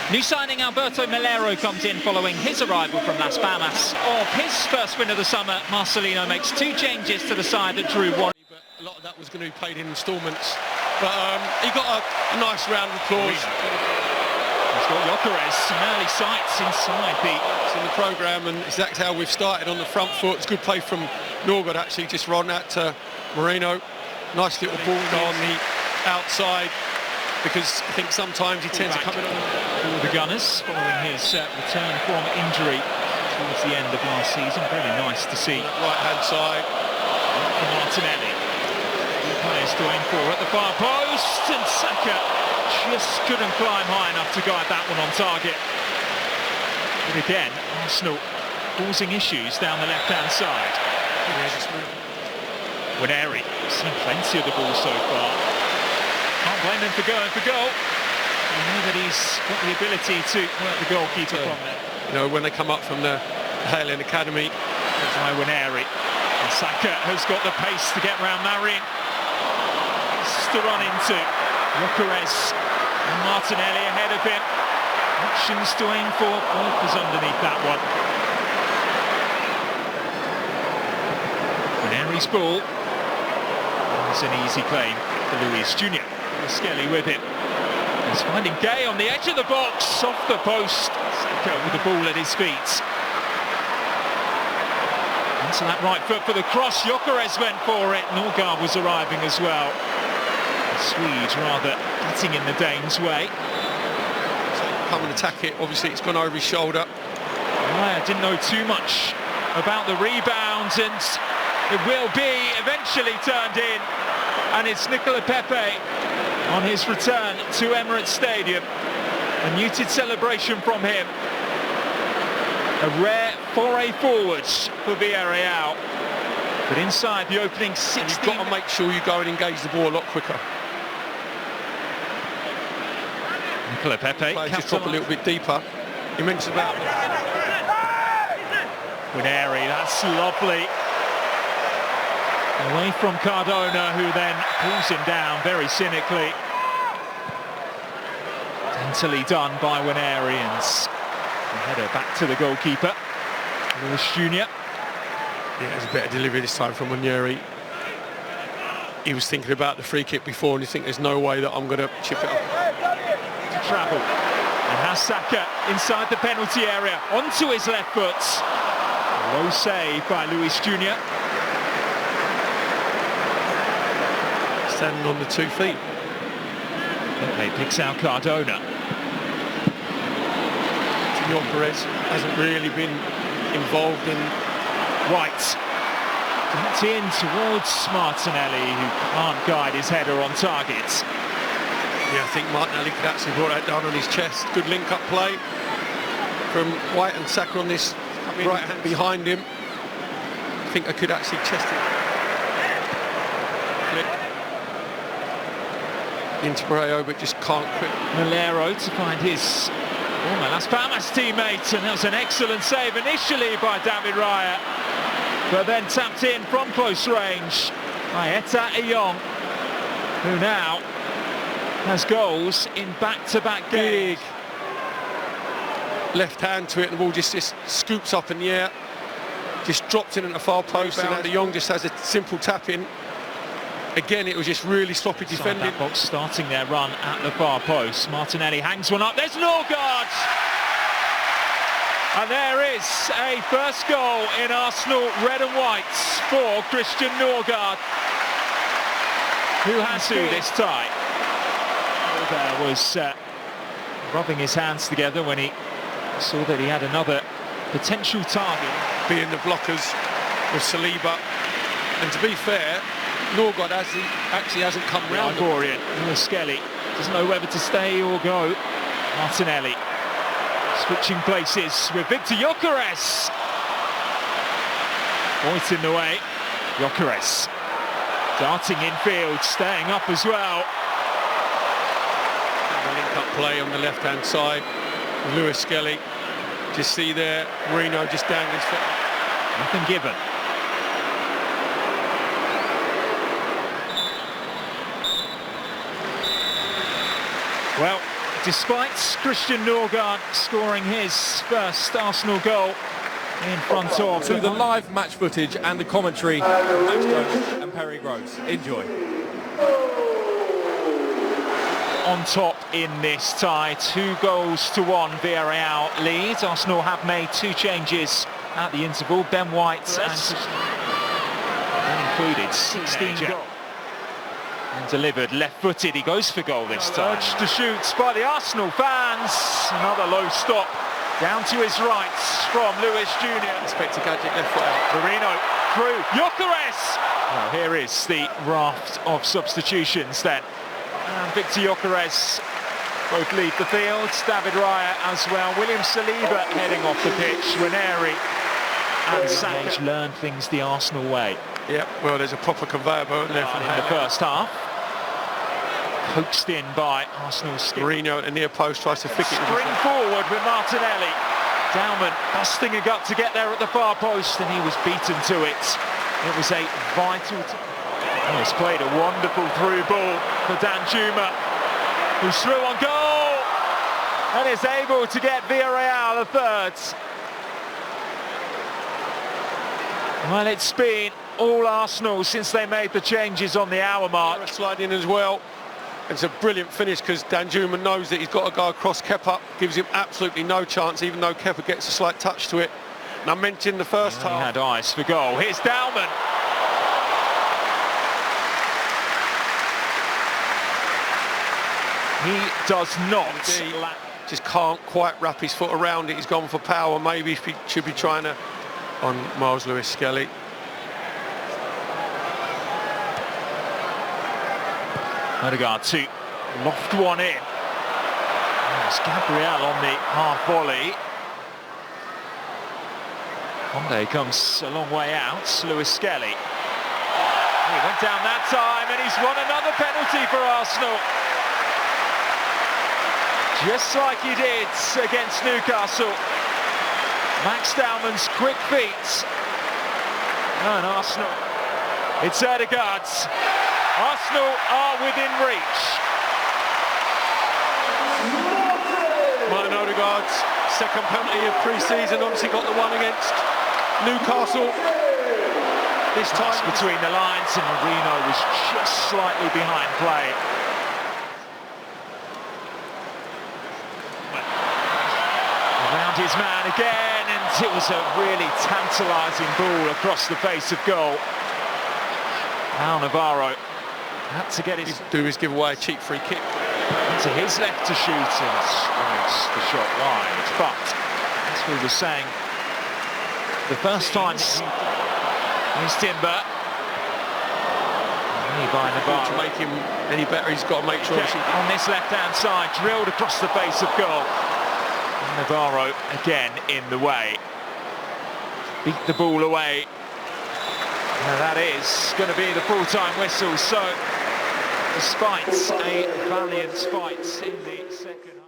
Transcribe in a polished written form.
New signing Alberto Melero comes in following his arrival from Las Palmas. Of his first win of the summer, Marcelino makes 2 changes to the side that drew 1. But a lot of that was going to be paid in instalments. But he got a nice round of applause. He's got Gyökeres, some early sights inside the programme, and exactly how we've started on the front foot. It's good play from Norgård actually, just run that to Moreno. Nice little ball on the outside, because I think sometimes he tends to come in on the Gunners following his return from injury towards the end of last season. Very nice to see. Right hand side for Martinelli. Players to aim for at the far post, and Saka just couldn't climb high enough to guide that one on target. But again, Arsenal causing issues down the left-hand side. Waneri, seen plenty of the ball so far. Can't blame him for going for goal. You know that he's got the ability to work the goalkeeper from there. You know, when they come up from the Halen Academy. By Waneri. And Saka has got the pace to get round Marin. To run into Gyökeres and Martinelli ahead of him. Options to aim for. Both was underneath that one. Waneri's ball. It's an easy claim for Luis Jr. Skelly with it. He's finding Gay on the edge of the box, off the post. Saka with the ball at his feet. Into that right foot for the cross. Gyökeres went for it. Norgård was arriving as well. The Swedes rather getting in the Danes' way. Come and attack it. Obviously, it's gone over his shoulder. I didn't know too much about the rebound, and it will be eventually turned in. And it's Nicola Pepe on his return to Emirates Stadium. A muted celebration from him. A rare foray forwards for Villarreal. But inside the opening 16... You've got to make sure you go and engage the ball a lot quicker. Nicola Pepe. Just drop a little bit deeper. You mentioned about... Waneri, that's lovely. Away from Cardona, who then pulls him down very cynically. Daintily done by Waneri, and the header back to the goalkeeper, Luis Jr. Yeah, there's a better delivery this time from Waneri. He was thinking about the free kick before, and you think there's no way that I'm going to chip it up. To travel, and has Saka inside the penalty area, onto his left foot. A low save by Luis Jr. Standing on the 2 feet. Pepe picks out Cardona. Gyökeres hasn't really been involved in... White gets in towards Martinelli, who can't guide his header on target. Yeah, I think Martinelli could actually brought that down on his chest. Good link-up play from White and Saka on this right hand behind him. I think I could actually chest it. Flick into Moreno, but just can't quit. Melero to find his former Las Palmas teammate, and that was an excellent save initially by David Raya, but then tapped in from close range by Eyong, who now has goals in back-to-back games. Left hand to it, and the ball just scoops up in the air, just dropped in at the far post, and Eyong just has a simple tap in. Again, it was just really sloppy defending. That box starting their run at the far post. Martinelli hangs one up. There's Norgård! And there is a first goal in Arsenal red and whites for Christian Norgård, who has to this tie. There was rubbing his hands together when he saw that he had another potential target. Being the blockers with Saliba. And to be fair, Norgård actually hasn't come round. Ivorian, Skelly doesn't know whether to stay or go. Martinelli switching places with Victor Gyökeres. Point in the way. Gyökeres darting infield, staying up as well. A link-up play on the left-hand side. Lewis Skelly. Just see there, Moreno just dangling his foot. Nothing given. Well, despite Christian Norgard scoring his first Arsenal goal in front of to the live match footage and the commentary from Max Jones and Perry Groves. Enjoy. On top in this tie, 2-1 Villarreal lead. Arsenal have made 2 changes at the interval. Ben White and included 16 goals. And delivered left-footed. He goes for goal this time. Urged to shoot by the Arsenal fans. Another low stop down to his right from Lewis Jr. Expect a gadget left foot out. Marino through. Gyökeres! Well, here is the raft of substitutions then. And Victor Gyökeres both leave the field. David Raya as well. William Saliba heading off the pitch. Ranieri and Sage learned things the Arsenal way. Yep, well, there's a proper conveyor belt there from in the first half. Coaxed in by Arsenal's skipper. Marino at the near post tries to flick it. Spring forward with Martinelli. Dowman busting a gut to get there at the far post, and he was beaten to it. It was a vital... He's played a wonderful through ball for Danjuma, who's through on goal and is able to get Villarreal a third. Well, it's been all Arsenal since they made the changes on the hour mark. Slide in as well. It's a brilliant finish because Danjuma knows that he's got to go across Kepa, gives him absolutely no chance, even though Kepa gets a slight touch to it. And I mentioned the first half. He had eyes for goal. Here's Dowman. He does not. Just can't quite wrap his foot around it. He's gone for power. Maybe he should be trying to on Miles Lewis-Skelly. Odegaard to loft one in. There's Gabriel on the half volley. Conde comes a long way out. Lewis-Skelly. He went down that time and he's won another penalty for Arsenal. Just like he did against Newcastle. Max Dowman's quick feet. And Arsenal. It's Odegaard's. Arsenal are within reach. Martin Odegaard's second penalty of pre-season, obviously got the one against Newcastle. This time between the lines, and Marino was just slightly behind play. Around his man again, and it was a really tantalising ball across the face of goal. Now Navarro had to get his... give away a cheap free kick. To his left to shoot and strikes the shot wide. But, as we were saying, the first time he's Timber. By Navarro. To make him any better, he's got to make sure... On this left-hand side, drilled across the face of goal. And Navarro again in the way. Beat the ball away. Now that is going to be the full-time whistle, so despite a valiant fight in the second half.